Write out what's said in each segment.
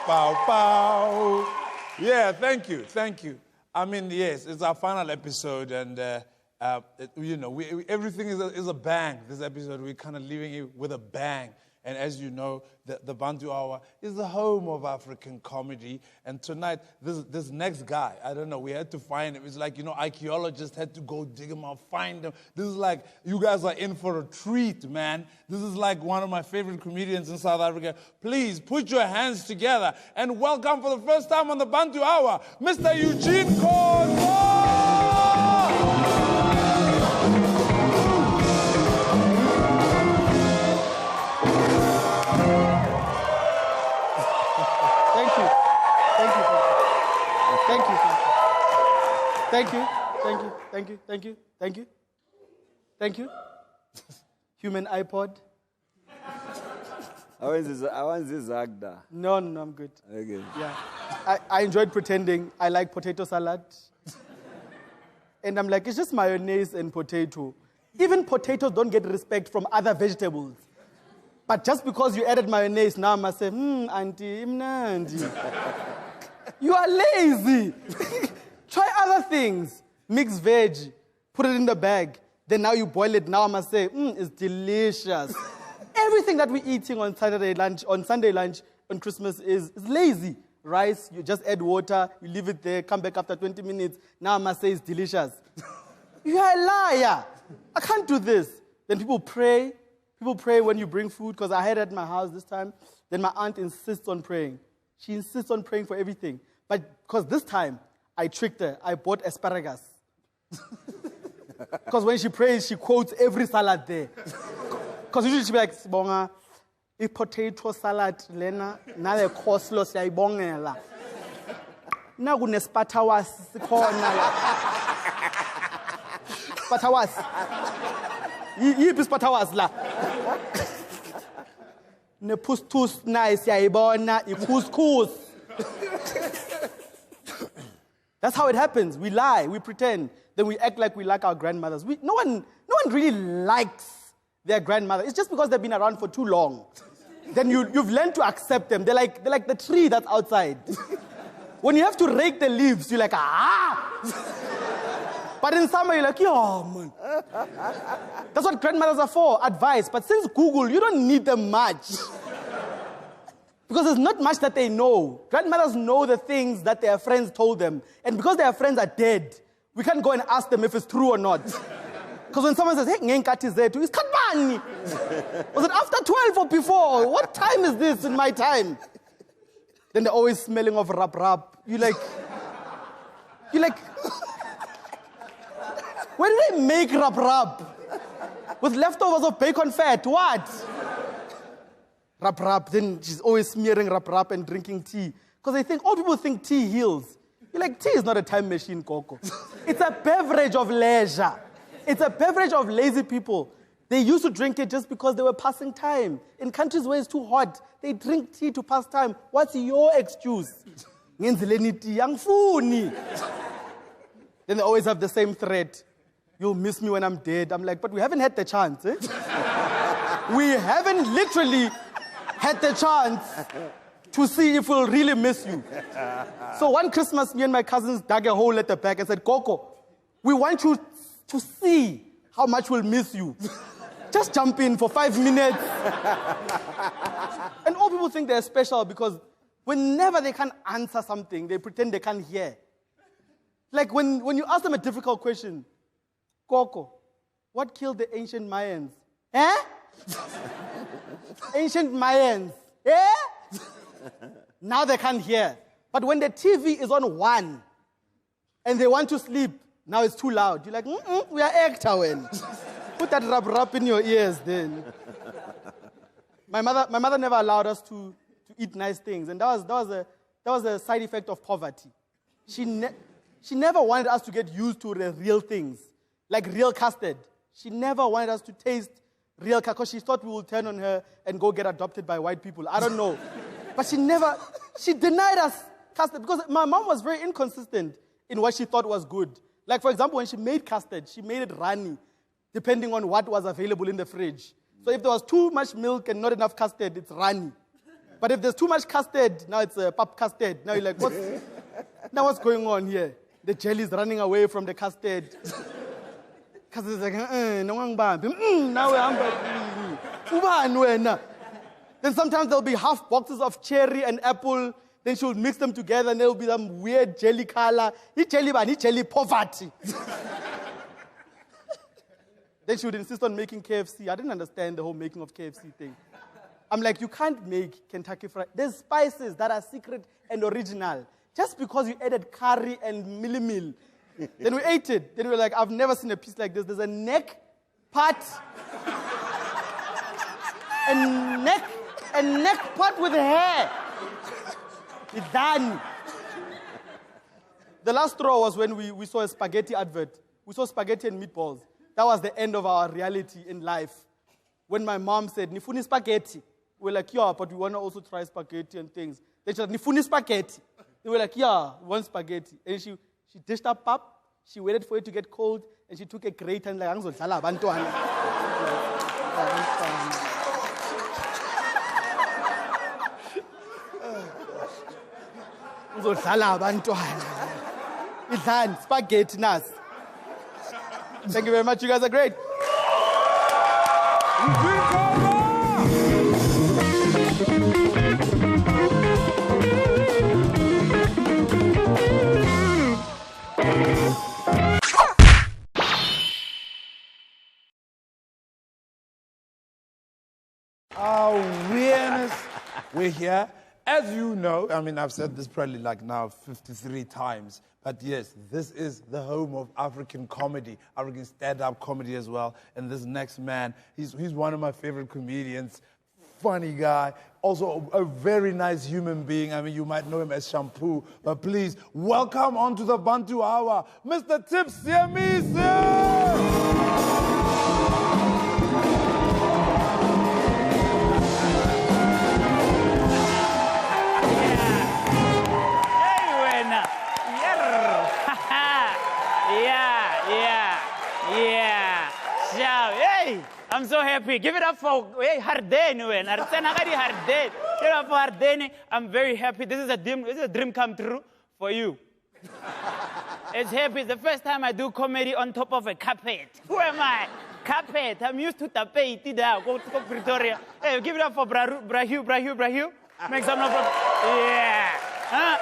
Pow, pow. Yeah, thank you. I mean, yes, it's our final episode, and everything is a bang. This episode, we're kind of leaving it with a bang. And as you know, the Bantu Hour is the home of African comedy. And tonight, this next guy, I don't know, we had to find him. It's like, archaeologists had to go dig him out, find him. This is like, you guys are in for a treat, man. This is like one of my favorite comedians in South Africa. Please put your hands together and welcome for the first time on the Bantu Hour, Mr. Eugene Khosa! Thank you. Human iPod. I want this actor. No, I'm good. Okay. Yeah. I enjoyed pretending. I like potato salad. And I'm like, it's just mayonnaise and potato. Even potatoes don't get respect from other vegetables. But just because you added mayonnaise, now I must say, auntie, auntie. You are lazy. Try other things. Mix veg, put it in the bag. Then now you boil it. Now I must say, it's delicious. Everything that we're eating on Sunday lunch, on Christmas is lazy. Rice, you just add water, you leave it there, come back after 20 minutes. Now I must say it's delicious. You are a liar. I can't do this. Then people pray. People pray when you bring food, because I had it at my house this time. Then my aunt insists on praying. She insists on praying for everything. But because this time, I tricked her. I bought asparagus. Because when she prays, she quotes every salad there. Because usually she'll be like, Sibonga, a potato salad, Lena, na le coleslaw, siyayibongela. Na kune spatawas, sikhona la. Spatawas. Yiphi spatawas la? Ne pustus na siyayibona, icouscous. That's how it happens. We lie, we pretend. Then we act like we like our grandmothers. No one really likes their grandmother. It's just because they've been around for too long. Then you've learned to accept them. They're like the tree that's outside. When you have to rake the leaves, you're like, But in summer, you're like, yeah, man. That's what grandmothers are for, advice. But since Google, you don't need them much. Because there's not much that they know. Grandmothers know the things that their friends told them. And because their friends are dead, we can't go and ask them if it's true or not. Because when someone says, hey, ngenkati zethu, it's katbani. Was it after 12 or before? What time is this in my time? Then they're always smelling of rap. You're like, where do they make rap? With leftovers of bacon fat, what? Rap, then she's always smearing rap and drinking tea. Because all people think tea heals. You're like, tea is not a time machine, Coco. It's a beverage of leisure. It's a beverage of lazy people. They used to drink it just because they were passing time. In countries where it's too hot, they drink tea to pass time. What's your excuse? Then they always have the same threat. You'll miss me when I'm dead. I'm like, but we haven't had the chance, eh? We haven't literally had the chance to see if we'll really miss you. So one Christmas, me and my cousins dug a hole at the back and said, Coco, we want you to see how much we'll miss you. Just jump in for 5 minutes. And all people think they're special because whenever they can't answer something, they pretend they can't hear. Like when you ask them a difficult question, Coco, what killed the ancient Mayans? Eh? Ancient Mayans. Eh? Now they can't hear. But when the TV is on 1 and they want to sleep, now it's too loud. You're like, we are actor when. Put that rap in your ears then. My mother never allowed us to eat nice things, and that was a side effect of poverty. She never wanted us to get used to the real things, like real custard. She never wanted us to taste real custard because she thought we would turn on her and go get adopted by white people. I don't know. But she denied us custard because my mom was very inconsistent in what she thought was good. Like, for example, when she made custard, she made it runny, depending on what was available in the fridge. So if there was too much milk and not enough custard, it's runny. But if there's too much custard, now it's pap custard. Now you're like, what's going on here? The jelly is running away from the custard. Because it's like, no one now we're Then sometimes there'll be half boxes of cherry and apple. Then she'll mix them together and there'll be some weird jelly color. He jelly poverty. Then she would insist on making KFC. I didn't understand the whole making of KFC thing. I'm like, you can't make Kentucky Fried. There's spices that are secret and original. Just because you added curry and milli-meal. Then we ate it. Then we were like, I've never seen a piece like this. There's a neck part. A neck part with hair. It's done. The last straw was when we saw a spaghetti advert. We saw spaghetti and meatballs. That was the end of our reality in life. When my mom said, Nifuni spaghetti. We were like, yeah, but we want to also try spaghetti and things. Then she said, Nifuni spaghetti. They were like, yeah, we want spaghetti. And she dished up pap. She waited for it to get cold. And she took a grate and like, angizodlala abantwana. Angizodlala abantwana. It's done. Spaghetti nas. Thank you very much. You guys are great. Awareness. We're here. As you know, I mean, I've said this probably like now 53 times, but yes, this is the home of African comedy, African stand-up comedy as well. And this next man, he's one of my favorite comedians, funny guy, also a very nice human being. I mean, you might know him as Shampoo, but please welcome onto the Bantu Hour, Mr. Seemise. I'm so happy. Give it up for Hardeni. Give it up for Hardeni. I'm very happy. This is a dream come true for you. It's happy. It's the first time I do comedy on top of a carpet. Who am I? Carpet. I'm used to Thapelo. Go to Pretoria. Hey, give it up for Brahu. Make some noise. Yeah. Huh?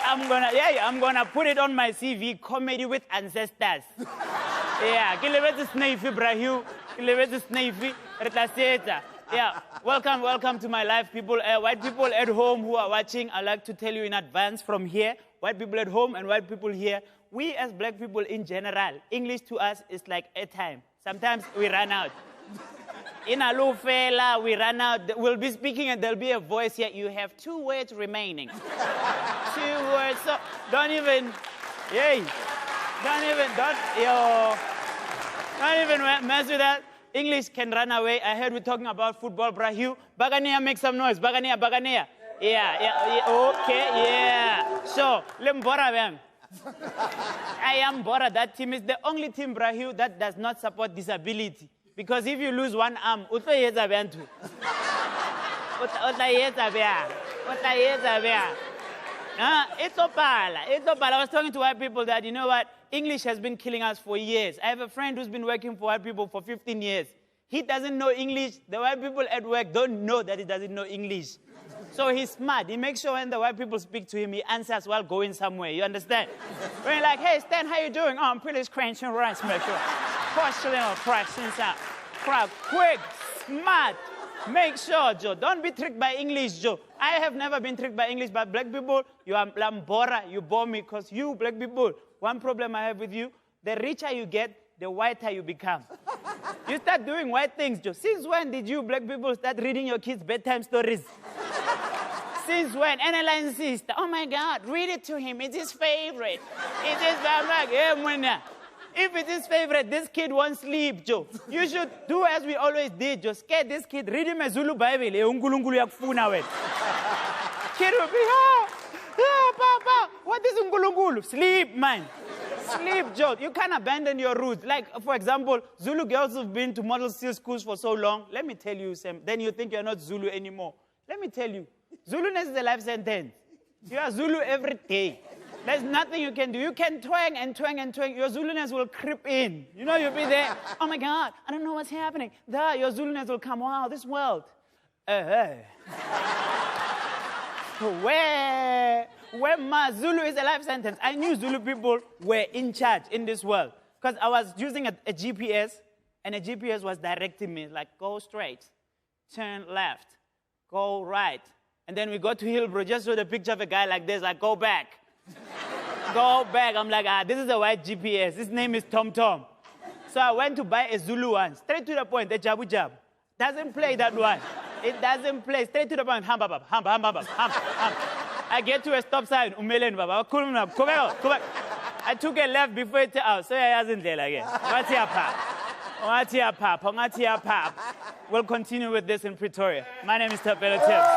I'm gonna put it on my CV. Comedy with ancestors. Yeah. Yeah. Welcome to my life, people. White people at home who are watching, I like to tell you in advance from here. White people at home and white people here. We as black people in general, English to us is like airtime. Sometimes we run out. In Alufela, we run out. We'll be speaking and there'll be a voice here. You have 2 words remaining. 2 words. So don't even mess with that. English can run away. I heard we're talking about football, Brahu. Bagania, make some noise. Bagania. Yeah. Okay, yeah. So, Lembora bang. I am Bora. That team is the only team, Brahu, that does not support disability. Because if you lose one arm, it's opala. I was talking to white people that, you know what, English has been killing us for years. I have a friend who's been working for white people for 15 years. He doesn't know English. The white people at work don't know that he doesn't know English. So he's smart. He makes sure when the white people speak to him, he answers while going somewhere. You understand? When you're like, hey, Stan, how you doing? Oh, I'm pretty scratching rice, make sure. Questioning or questions out. Crap, quick, smart. Make sure, Joe. Don't be tricked by English, Joe. I have never been tricked by English, but black people, you are Lambora, you bore me, because you, black people, one problem I have with you, the richer you get, the whiter you become. You start doing white things, Joe. Since when did you, black people, start reading your kids' bedtime stories? Since when? And I insist, oh my God, read it to him. It's his favorite. It's his favorite. If it's his favorite, this kid won't sleep, Joe. You should do as we always did, Joe. Scare this kid. Read him a Zulu Bible. Kid will be, Papa, what is Ungulungulu? Sleep, man. Sleep, Joe. You can't abandon your roots. Like, for example, Zulu girls who've been to model steel schools for so long. Let me tell you, Sam. Then you think you're not Zulu anymore. Let me tell you. Zuluness is a life sentence. You are Zulu every day. There's nothing you can do. You can twang and twang and twang. Your Zuluness will creep in. You know, you'll be there. Oh my God, I don't know what's happening. There, your Zuluness will come. Wow, this world. Where my Zulu is a life sentence. I knew Zulu people were in charge in this world. Because I was using a GPS, and a GPS was directing me, like, go straight, turn left, go right. And then we got to Hillbrow, just saw the picture of a guy like this, like, go back. Go back. I'm like, this is a white GPS. His name is Tom Tom. So I went to buy a Zulu one, straight to the point, a jabu jab. Doesn't play that one. It doesn't play. Straight to the point. Ham, baba, ham, ham, ham, ham, ham. I get to a stop sign. Umelen, baba. Go back. I took a left before it out. So I hasn't there again. What's your pap? We'll continue with this in Pretoria. My name is Thapelo Tips.